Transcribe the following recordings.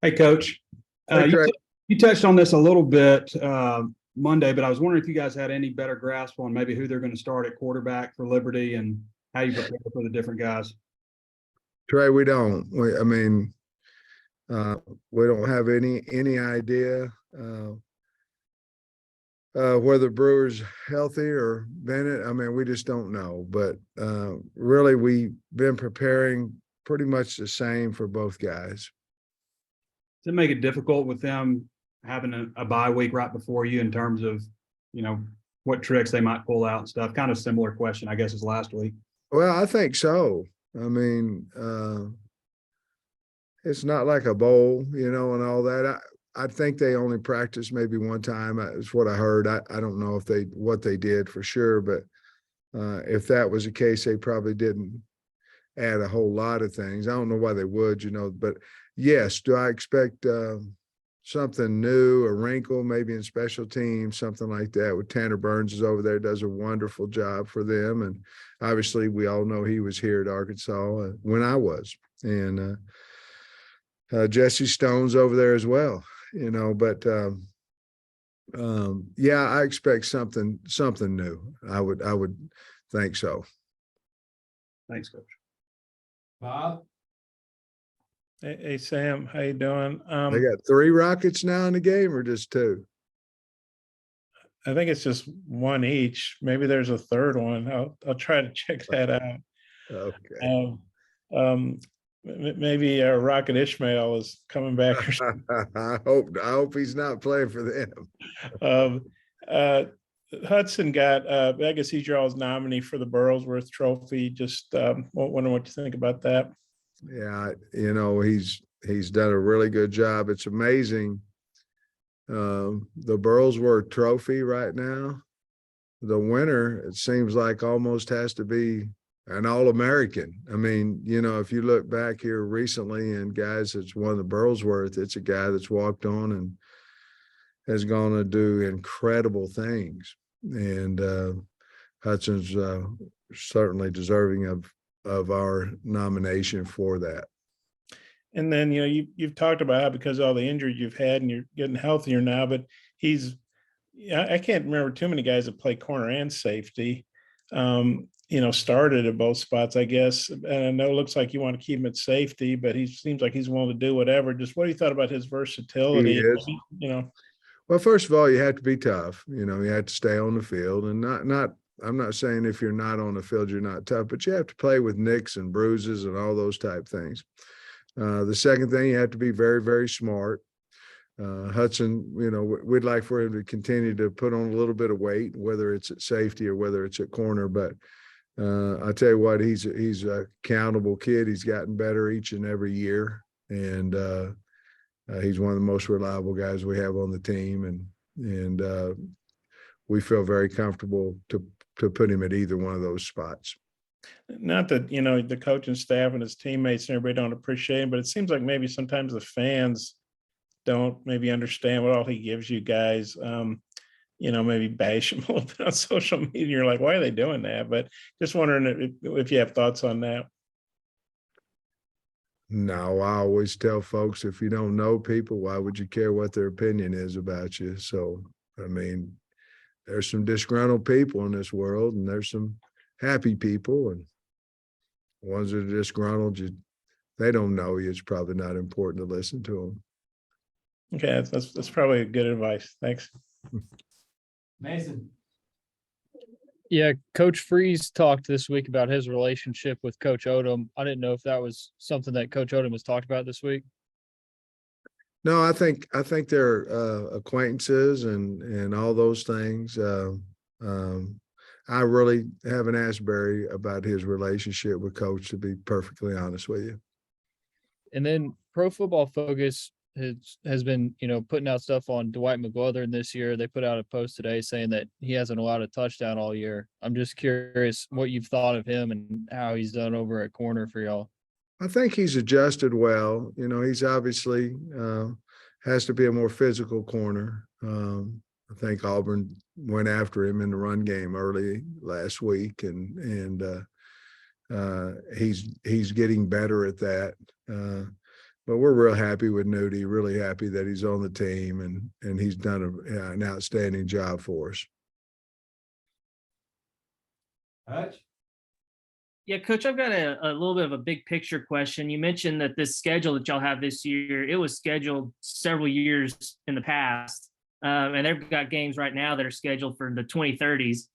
Hey, Coach. Hey, You, Craig. you touched on this a little bit Monday, but I was wondering if you guys had any better grasp on maybe who they're going to start at quarterback for Liberty and how you prepare for the different guys. Trey, we don't. Uh, we don't have any idea whether Brewer's healthy or Bennett. We just don't know. But really, we've been preparing pretty much the same for both guys. Does it make it difficult with them having a bye week right before you in terms of, you know, what tricks they might pull out and stuff? Kind of similar question, I guess, as last week. Well, I think so. It's not like a bowl, and all that. I think they only practiced maybe one time. Is what I heard. I don't know if what they did for sure, but if that was the case, they probably didn't add a whole lot of things. I don't know why they would, but yes, do I expect something new, a wrinkle, maybe in special teams, something like that? With Tanner Burns is over there, does a wonderful job for them, and obviously we all know he was here at Arkansas when I was, and Jesse Stone's over there as well, but yeah, I expect something new. I would think so. Thanks, Coach. Bob? Hey, Sam, how you doing? They got 3 Rockets now in the game, or just 2? I think it's just one each. Maybe there's a third one. I'll try to check that out. Okay. Maybe Rocket Ishmael is coming back or something. I hope he's not playing for them. Hudson got, I guess he's your all's nominee for the Burlsworth Trophy. Just wondering what you think about that. Yeah, he's done a really good job. It's amazing. The Burlsworth Trophy right now, the winner, it seems like almost has to be an All-American. If you look back here recently and guys that's won the Burlsworth, it's a guy that's walked on and has gone to do incredible things. And Hudson's certainly deserving of our nomination for that. And then, you've talked about how because of all the injuries you've had and you're getting healthier now, but I can't remember too many guys that play corner and safety, started at both spots, I guess. And I know it looks like you want to keep him at safety, but he seems like he's willing to do whatever. Just what do you thought about his versatility? He is. Well, first of all, you have to be tough. You have to stay on the field, and not. I'm not saying if you're not on the field, you're not tough, but you have to play with nicks and bruises and all those type things. The second thing, you have to be very, very smart. Hudson, we'd like for him to continue to put on a little bit of weight, whether it's at safety or whether it's at corner. But I tell you what, he's a accountable kid. He's gotten better each and every year, and he's one of the most reliable guys we have on the team, and we feel very comfortable to put him at either one of those spots. Not that, the coaching staff and his teammates and everybody don't appreciate him, but it seems like maybe sometimes the fans don't maybe understand what all he gives you guys. Maybe bash him a little bit on social media. You're like, why are they doing that? But just wondering if you have thoughts on that. No, I always tell folks, if you don't know people, why would you care what their opinion is about you? So, there's some disgruntled people in this world, and there's some happy people, and ones that are disgruntled, they don't know you. It's probably not important to listen to them. Okay, that's probably good advice. Thanks. Mason? Yeah, Coach Freeze talked this week about his relationship with Coach Odom. I didn't know if that was something that Coach Odom has talked about this week. No, I think they're acquaintances and all those things. I really haven't asked Barry about his relationship with Coach, to be perfectly honest with you. And then Pro Football Focus has been, putting out stuff on Dwight McGlothern this year. They put out a post today saying that he hasn't allowed a touchdown all year. I'm just curious what you've thought of him and how he's done over at corner for y'all. I think he's adjusted well. He's obviously has to be a more physical corner. I think Auburn went after him in the run game early last week, and he's getting better at that. but we're real happy with Nudie, really happy that he's on the team and he's done an outstanding job for us. Hutch? Yeah, Coach, I've got a little bit of a big picture question. You mentioned that this schedule that y'all have this year, it was scheduled several years in the past. And they've got games right now that are scheduled for the 2030s.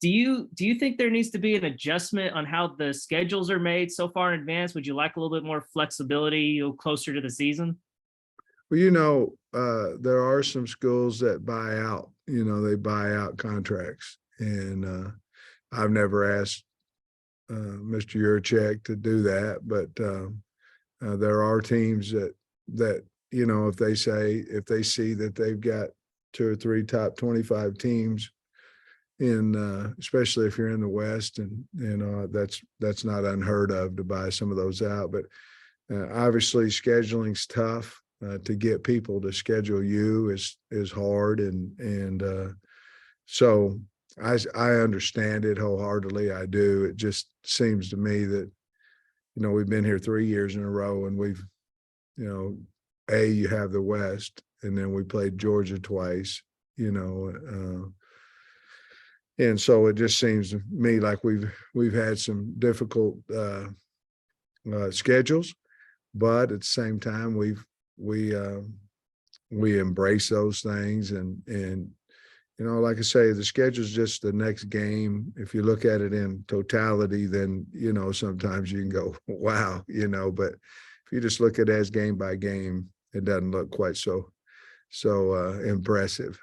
Do you think there needs to be an adjustment on how the schedules are made so far in advance? Would you like a little bit more flexibility closer to the season? Well, there are some schools that buy out, they buy out contracts. And I've never asked Mr. Yurchek to do that, but there are teams that if they see that they've got 2 or 3 top 25 teams especially if you're in the West, and that's not unheard of to buy some of those out. But obviously scheduling's tough. To get people to schedule you is hard, and so I understand it wholeheartedly. I do. It just seems to me that we've been here 3 years in a row, and we've you have the West, and then we played Georgia twice. And so it just seems to me like we've had some difficult schedules, but at the same time we embrace those things, and like I say, the schedule is just the next game. If you look at it in totality, then sometimes you can go, wow, but if you just look at it as game by game, it doesn't look quite so impressive.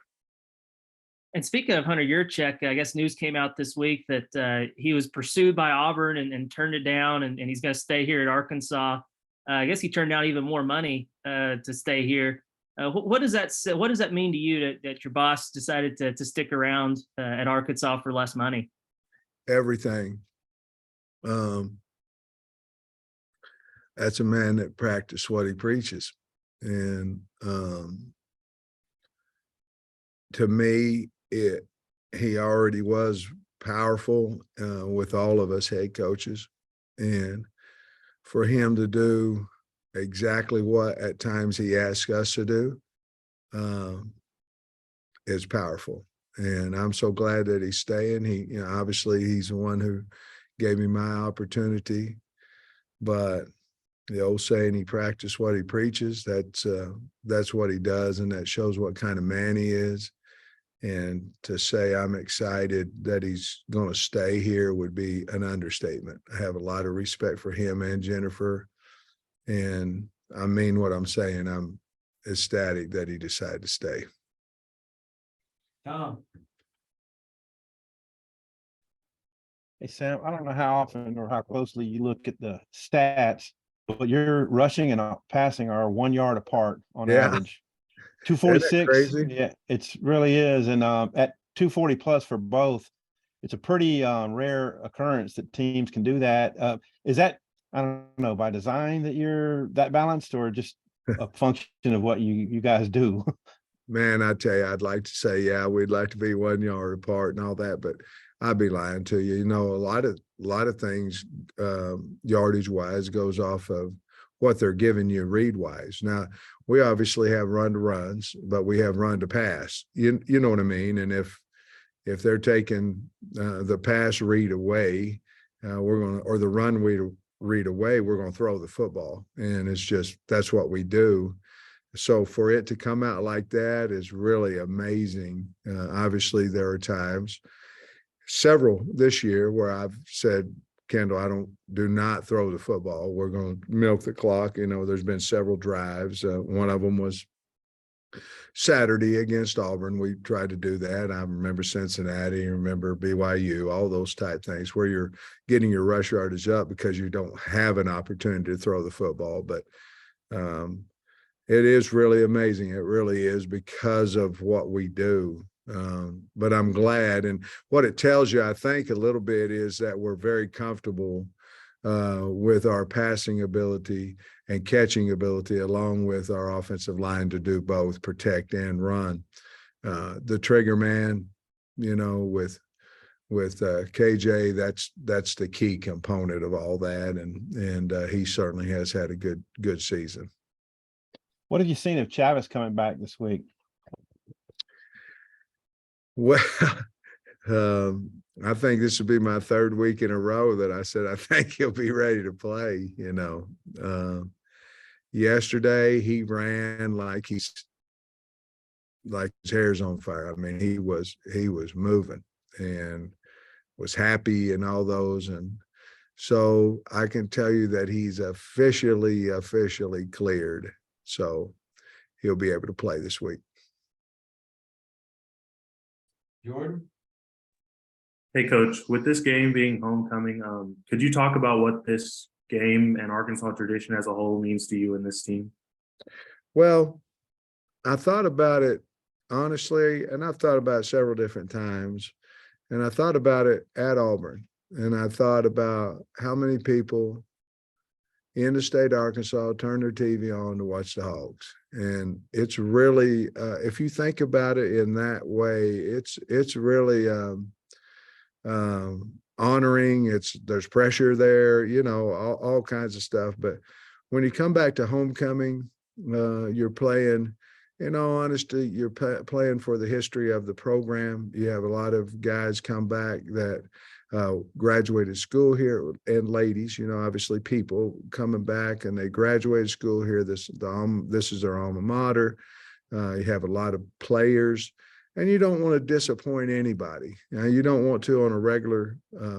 And speaking of Hunter Yurchek, I guess news came out this week that he was pursued by Auburn and turned it down, and he's going to stay here at Arkansas. I guess he turned down even more money to stay here. What does that mean to you that your boss decided to stick around at Arkansas for less money? Everything. That's a man that practiced what he preaches, and to me, he already was powerful with all of us head coaches, and for him to do exactly what at times he asks us to do is powerful. And I'm so glad that he's staying. He, obviously he's the one who gave me my opportunity, but the old saying, he practiced what he preaches. That's what he does, and that shows what kind of man he is. And to say I'm excited that he's going to stay here would be an understatement. I have a lot of respect for him and Jennifer, and I mean what I'm saying. I'm ecstatic that he decided to stay. Tom? Hey, Sam, I don't know how often or how closely you look at the stats, but your rushing and passing are 1 yard apart on average. 246. Crazy? Yeah, it really is. And at 240 plus for both, it's a pretty rare occurrence that teams can do that. Is that, I don't know, by design that you're that balanced, or just a function of what you guys do? Man, I tell you, I'd like to say, yeah, we'd like to be 1 yard apart and all that, but I'd be lying to you. A lot of things yardage wise goes off of what they're giving you read wise. Now, we obviously have run to runs, but we have run to pass. You know what I mean? And if they're taking the pass read away, or the run read away, we're going to throw the football. And it's just, that's what we do. So for it to come out like that is really amazing. Obviously there are times, several this year, where I've said, Kendall, do not throw the football. We're going to milk the clock. There's been several drives. One of them was Saturday against Auburn. We tried to do that. I remember Cincinnati, I remember BYU, all those type things where you're getting your rush yardage up because you don't have an opportunity to throw the football. But it is really amazing. It really is, because of what we do. But I'm glad, and what it tells you, I think, a little bit is that we're very comfortable with our passing ability and catching ability, along with our offensive line to do both, protect and run. The trigger man, with KJ, that's the key component of all that, and he certainly has had a good season. What have you seen of Chavis coming back this week? Well, I think this will be my third week in a row that I said I think he'll be ready to play. Yesterday he ran like his hair's on fire. I mean, he was moving and was happy and all those. And so I can tell you that he's officially cleared. So he'll be able to play this week. Jordan? Hey, Coach, with this game being homecoming, could you talk about what this game and Arkansas tradition as a whole means to you and this team? Well, I thought about it honestly, and I've thought about it several different times. And I thought about it at Auburn, and I thought about how many people in the state of Arkansas turn their TV on to watch the Hogs. And it's really, if you think about it in that way, it's really honoring. There's pressure there, all kinds of stuff. But when you come back to homecoming, you're playing. In all honesty, you're playing for the history of the program. You have a lot of guys come back that graduated school here, and ladies, obviously people coming back and they graduated school here. This is their alma mater. You have a lot of players, and you don't want to disappoint anybody. You don't want to on a regular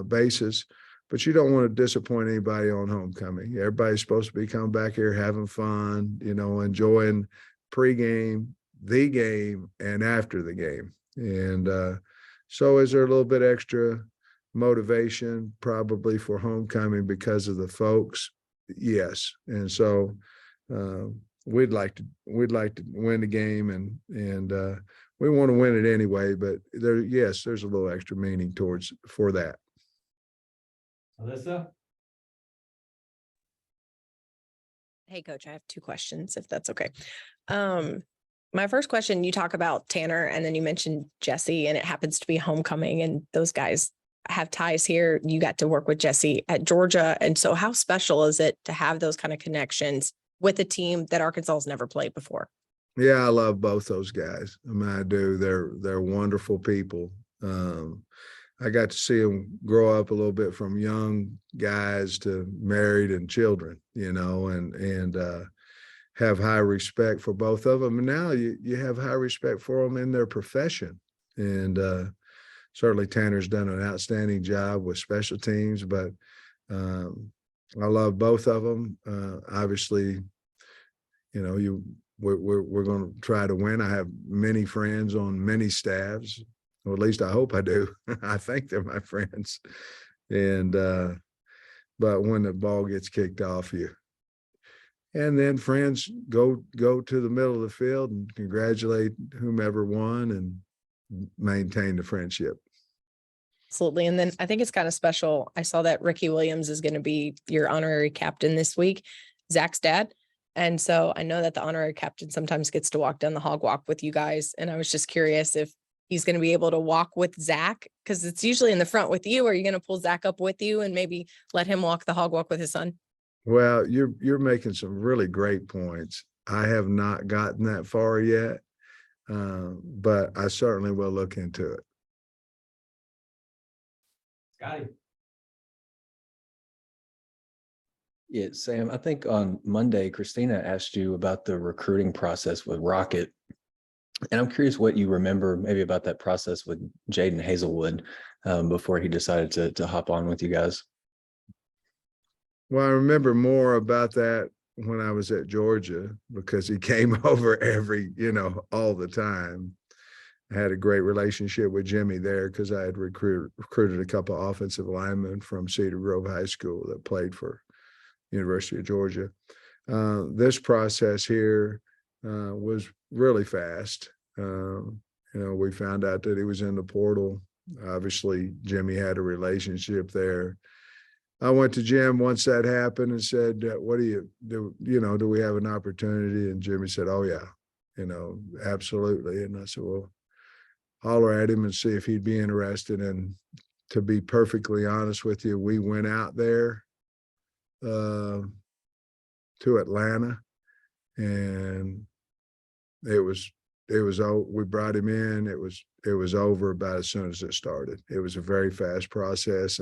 basis, but you don't want to disappoint anybody on homecoming. Everybody's supposed to be coming back here having fun, enjoying pregame, the game, and after the game. And so is there a little bit extra motivation probably for homecoming because of the folks? Yes. And so we'd like to win the game, and we want to win it anyway, but there's a little extra meaning for that. Alyssa? Hey, Coach, I have two questions, if that's okay. My first question, you talk about Tanner, and then you mentioned Jesse, and it happens to be homecoming, and those guys have ties here. You got to work with Jesse at Georgia. And so how special is it to have those kind of connections with a team that Arkansas has never played before? Yeah, I love both those guys. I mean, I do. They're wonderful people. I got to see them grow up a little bit from young guys to married and children, and have high respect for both of them. And now you have high respect for them in their profession. And certainly Tanner's done an outstanding job with special teams, but I love both of them. Obviously, we're going to try to win. I have many friends on many staffs. Or at least I hope I do. I think they're my friends. And, but when the ball gets kicked off, and then friends go to the middle of the field and congratulate whomever won and maintain the friendship. Absolutely. And then I think it's kind of special. I saw that Ricky Williams is going to be your honorary captain this week, Zach's dad. And so I know that the honorary captain sometimes gets to walk down the hog walk with you guys. And I was just curious if he's going to be able to walk with Zach, because it's usually in the front with you. Are you going to pull Zach up with you and maybe let him walk the hog walk with his son? Well, you're making some really great points. I have not gotten that far yet, but I certainly will look into it. Scotty? Yeah, Sam, I think on Monday, Christina asked you about the recruiting process with Rocket. And I'm curious what you remember maybe about that process with Jaden Hazelwood before he decided to hop on with you guys. Well, I remember more about that when I was at Georgia, because he came over all the time. I had a great relationship with Jimmy there because I had recruited a couple of offensive linemen from Cedar Grove High School that played for University of Georgia. This process here was really fast. We found out that he was in the portal. Obviously, Jimmy had a relationship there. I went to Jim once that happened and said, what do you do? Do we have an opportunity? And Jimmy said, oh yeah, absolutely. And I said, well, holler at him and see if he'd be interested. And to be perfectly honest with you, we went out there to Atlanta And we brought him in. It was over about as soon as it started. It was a very fast process,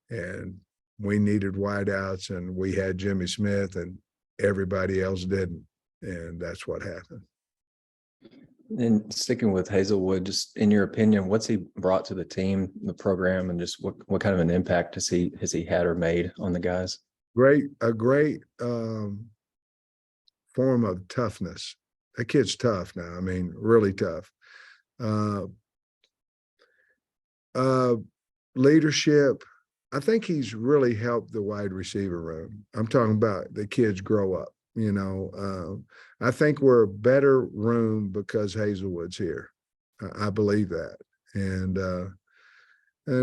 and we needed wideouts, and we had Jimmy Smith, and everybody else didn't. And that's what happened. And sticking with Hazelwood, just in your opinion, what's he brought to the team, the program, and just what kind of an impact has he had or made on the guys? A great form of toughness. That kid's tough now. I mean, really tough. Leadership. I think he's really helped the wide receiver room. I'm talking about the kids grow up. You know, I think we're a better room because Hazelwood's here. I believe that. And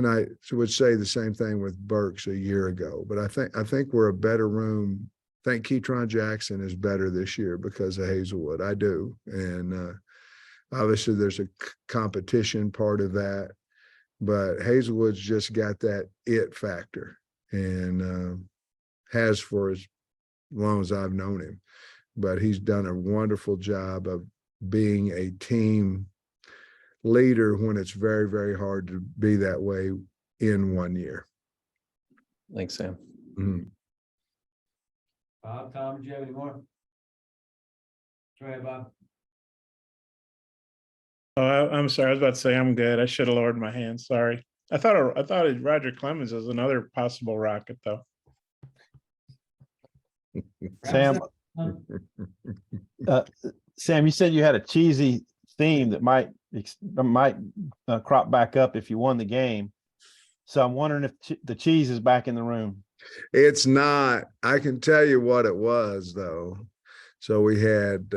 I would say the same thing with Burks a year ago. But I think we're a better room. I think Keytron Jackson is better this year because of Hazelwood. I do. And obviously there's a competition part of that. But Hazelwood's just got that it factor, and has for as long as I've known him. But he's done a wonderful job of being a team leader when it's very, very hard to be that way in 1 year. Thanks, Sam. Mm-hmm. Bob, Tom, do you have any more? Go ahead, Bob. Oh, I'm sorry. I was about to say I'm good. I should have lowered my hand. Sorry. I thought Roger Clemens was another possible Rocket, though. Sam, Sam, you said you had a cheesy theme that might crop back up if you won the game. So I'm wondering if the cheese is back in the room. It's not. I can tell you what it was, though. So we had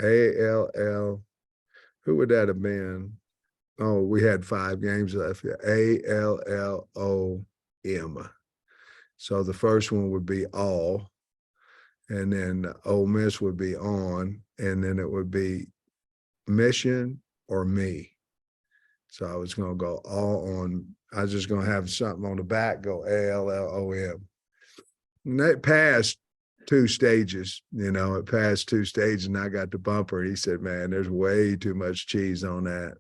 ALL. Who would that have been? Oh, we had 5 games left. ALLOM. So the first one would be all, and then Ole Miss would be on, and then it would be mission or me. So I was going to go all on. I was just going to have something on the back, go ALLOM. And that passed 2 stages, it passed 2 stages, and I got the bumper. He said, man, there's way too much cheese on that.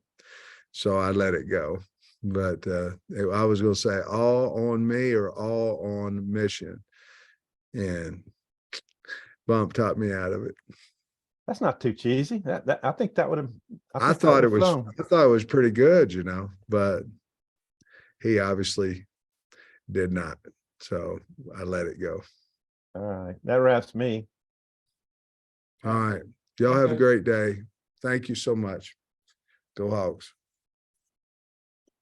So I let it go. But I was going to say all on me or all on mission. And Bump talked me out of it. That's not too cheesy. I think that would have. I thought it was pretty good, but he obviously did not. So I let it go. All right. That wraps me. All right. Y'all have a great day. Thank you so much. Go Hogs.